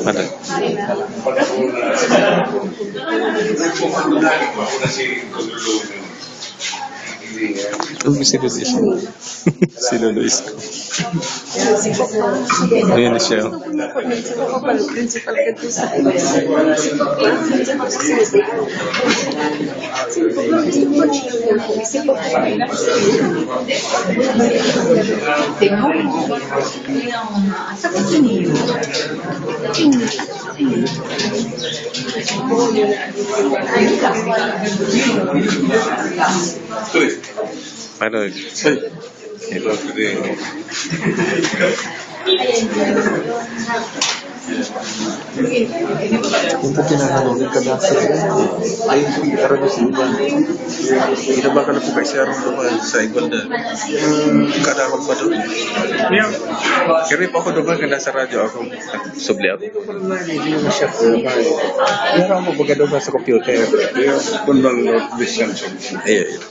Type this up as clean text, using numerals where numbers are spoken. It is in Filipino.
Ada. Si Luis. Si Luis ko. Ayan na siya. Paano? Ito Yung po kinakalunin ka na sa ay araw na sila. Ginaba ka na po kasi araw naman sa ibang na kadamag pa doon. Kaya pa ako doon ka nasa radyo ako subli ako. Hindi mo na siya po. Meron mo baga doon sa computer. Kung lang vision. Iya.